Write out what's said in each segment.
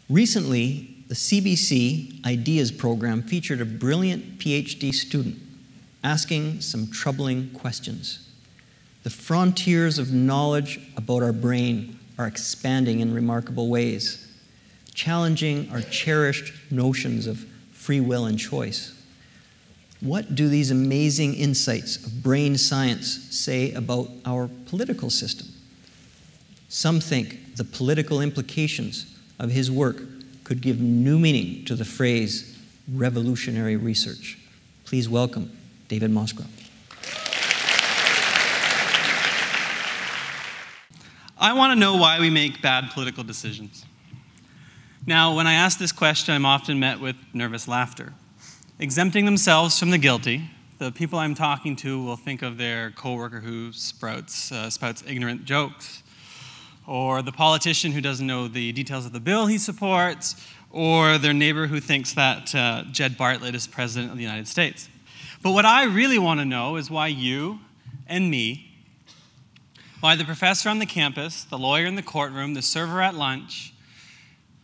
Recently, the CBC Ideas program featured a brilliant PhD student asking some troubling questions. The frontiers of knowledge about our brain are expanding in remarkable ways, challenging our cherished notions of free will and choice. What do these amazing insights of brain science say about our political system? Some think the political implications of his work could give new meaning to the phrase revolutionary research. Please welcome David Moscrop. I want to know why we make bad political decisions. Now, when I ask this question, I'm often met with nervous laughter. Exempting themselves from the guilty, the people I'm talking to will think of their coworker who spouts ignorant jokes, or the politician who doesn't know the details of the bill he supports, or their neighbor who thinks that Jed Bartlett is president of the United States. But what I really want to know is why you and me, why the professor on the campus, the lawyer in the courtroom, the server at lunch,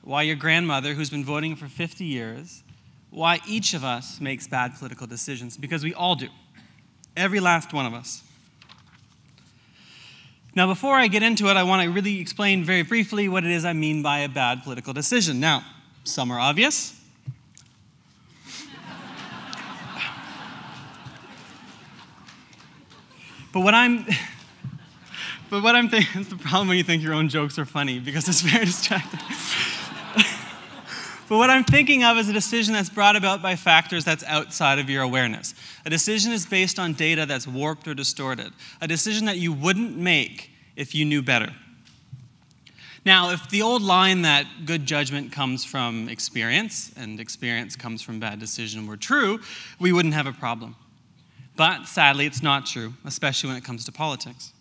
why your grandmother who's been voting for 50 years, why each of us makes bad political decisions, because we all do. Every last one of us. Now, before I get into it, I want to really explain very briefly what it is I mean by a bad political decision. Now, some are obvious. But what I'm thinking is the problem when you think your own jokes are funny, because it's very distracting. But what I'm thinking of is a decision that's brought about by factors that's outside of your awareness. A decision is based on data that's warped or distorted. A decision that you wouldn't make if you knew better. Now, if the old line that good judgment comes from experience, and experience comes from bad decision were true, we wouldn't have a problem. But sadly, it's not true, especially when it comes to politics.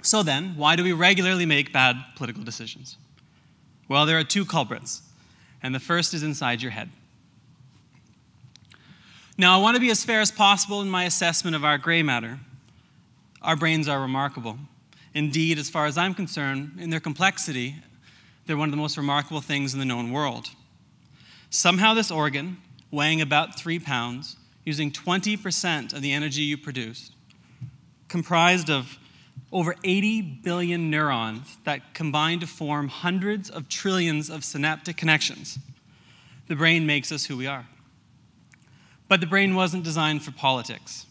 So then, why do we regularly make bad political decisions? Well, there are two culprits. And the first is inside your head. Now, I want to be as fair as possible in my assessment of our gray matter. Our brains are remarkable. Indeed, as far as I'm concerned, in their complexity, they're one of the most remarkable things in the known world. Somehow this organ, weighing about 3 pounds, using 20% of the energy you produce, comprised of over 80 billion neurons that combine to form hundreds of trillions of synaptic connections. The brain makes us who we are. But the brain wasn't designed for politics.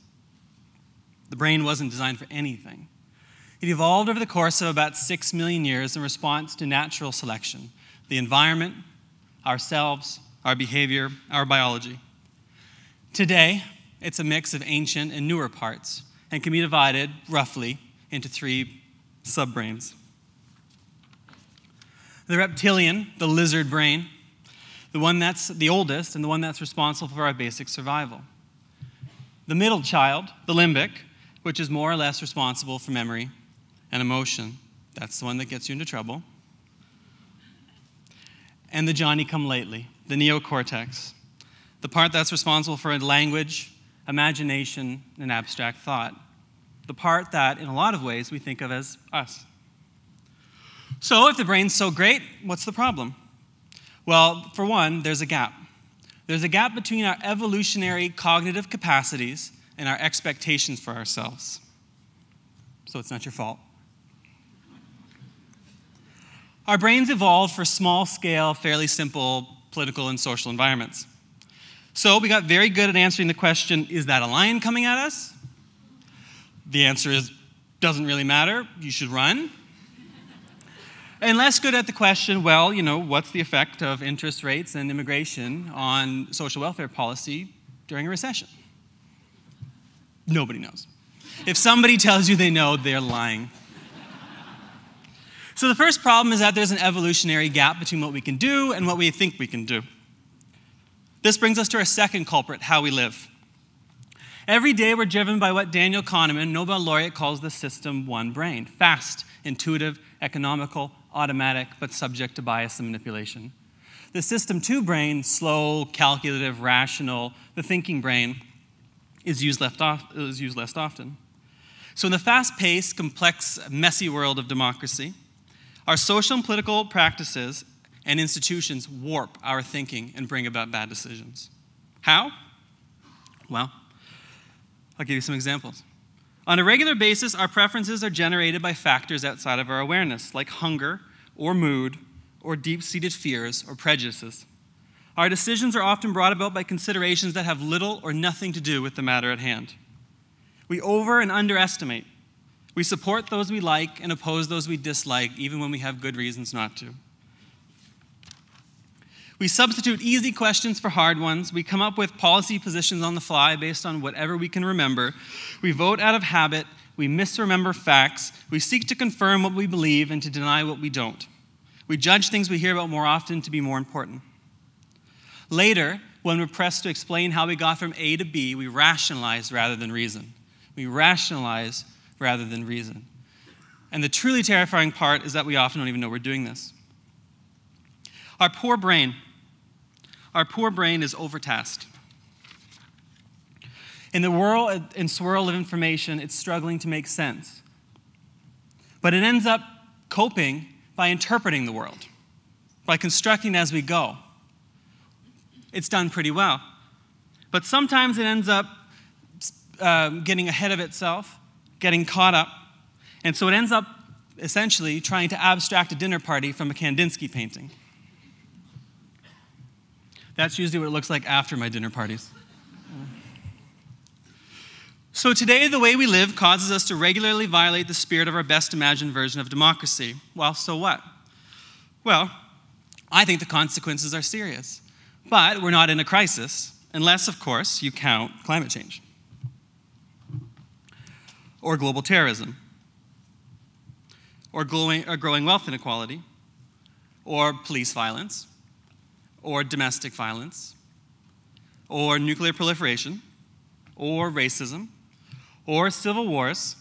The brain wasn't designed for anything. It evolved over the course of about 6 million years in response to natural selection, the environment, ourselves, our behavior, our biology. Today, it's a mix of ancient and newer parts and can be divided, roughly, into 3 subbrains. The reptilian, the lizard brain, the one that's the oldest and the one that's responsible for our basic survival. The middle child, the limbic, which is more or less responsible for memory and emotion. That's the one that gets you into trouble. And the Johnny-come-lately, the neocortex, the part that's responsible for language, imagination, and abstract thought. The part that, in a lot of ways, we think of as us. So, if the brain's so great, what's the problem? Well, for one, there's a gap. There's a gap between our evolutionary cognitive capacities and our expectations for ourselves. So it's not your fault. Our brains evolved for small-scale, fairly simple political and social environments. So we got very good at answering the question, is that a lion coming at us? The answer is, doesn't really matter, you should run. And less good at the question, well, what's the effect of interest rates and immigration on social welfare policy during a recession? Nobody knows. If somebody tells you they know, they're lying. So the first problem is that there's an evolutionary gap between what we can do and what we think we can do. This brings us to our second culprit, how we live. Every day we're driven by what Daniel Kahneman, Nobel laureate, calls the system one brain. Fast, intuitive, economical, automatic, but subject to bias and manipulation. The system two brain, slow, calculative, rational, the thinking brain, is used less often. So in the fast-paced, complex, messy world of democracy, our social and political practices and institutions warp our thinking and bring about bad decisions. How? Well, I'll give you some examples. On a regular basis, our preferences are generated by factors outside of our awareness, like hunger or mood or deep-seated fears or prejudices. Our decisions are often brought about by considerations that have little or nothing to do with the matter at hand. We over and underestimate. We support those we like and oppose those we dislike, even when we have good reasons not to. We substitute easy questions for hard ones. We come up with policy positions on the fly based on whatever we can remember. We vote out of habit. We misremember facts. We seek to confirm what we believe and to deny what we don't. We judge things we hear about more often to be more important. Later, when we're pressed to explain how we got from A to B, we rationalize rather than reason. We rationalize rather than reason. And the truly terrifying part is that we often don't even know we're doing this. Our poor brain is overtasked. In the whirl and swirl of information, it's struggling to make sense. But it ends up coping by interpreting the world, by constructing as we go. It's done pretty well. But sometimes it ends up getting ahead of itself, getting caught up, and so it ends up essentially trying to abstract a dinner party from a Kandinsky painting. That's usually what it looks like after my dinner parties. So today, the way we live causes us to regularly violate the spirit of our best imagined version of democracy. Well, so what? Well, I think the consequences are serious. But we're not in a crisis, unless, of course, you count climate change, or global terrorism, or growing wealth inequality, or police violence, or domestic violence, or nuclear proliferation, or racism, or civil wars,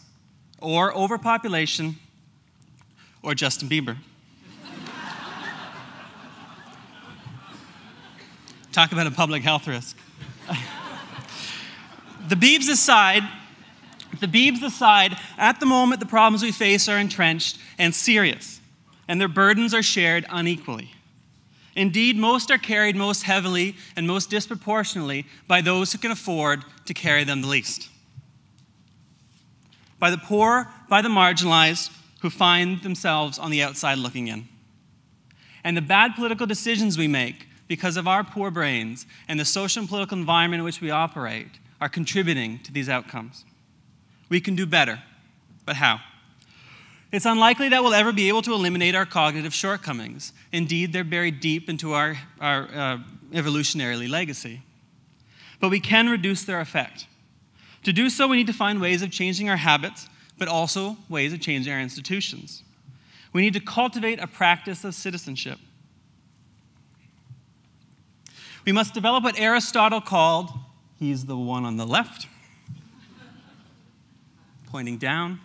or overpopulation, or Justin Bieber. Talk about a public health risk. The Biebs aside, at the moment the problems we face are entrenched and serious, and their burdens are shared unequally. Indeed, most are carried most heavily and most disproportionately by those who can afford to carry them the least. By the poor, by the marginalized, who find themselves on the outside looking in. And the bad political decisions we make because of our poor brains and the social and political environment in which we operate are contributing to these outcomes. We can do better, but how? It's unlikely that we'll ever be able to eliminate our cognitive shortcomings. Indeed, they're buried deep into our evolutionary legacy. But we can reduce their effect. To do so, we need to find ways of changing our habits, but also ways of changing our institutions. We need to cultivate a practice of citizenship. We must develop what Aristotle called, he's the one on the left, pointing down.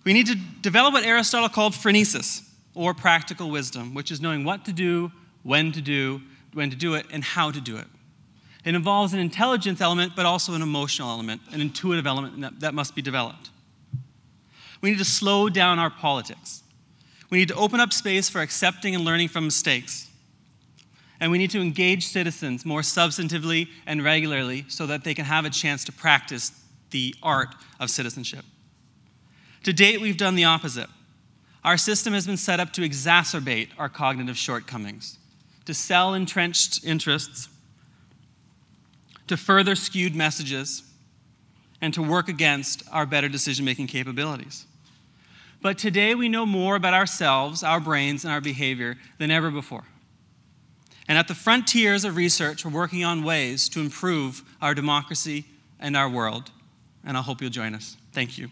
We need to develop what Aristotle called phronesis, or practical wisdom, which is knowing what to do, when to do it, and how to do it. It involves an intelligence element, but also an emotional element, an intuitive element that must be developed. We need to slow down our politics. We need to open up space for accepting and learning from mistakes. And we need to engage citizens more substantively and regularly so that they can have a chance to practice the art of citizenship. To date, we've done the opposite. Our system has been set up to exacerbate our cognitive shortcomings, to sell entrenched interests, to further skewed messages, and to work against our better decision-making capabilities. But today we know more about ourselves, our brains, and our behavior than ever before. And at the frontiers of research, we're working on ways to improve our democracy and our world. And I hope you'll join us. Thank you.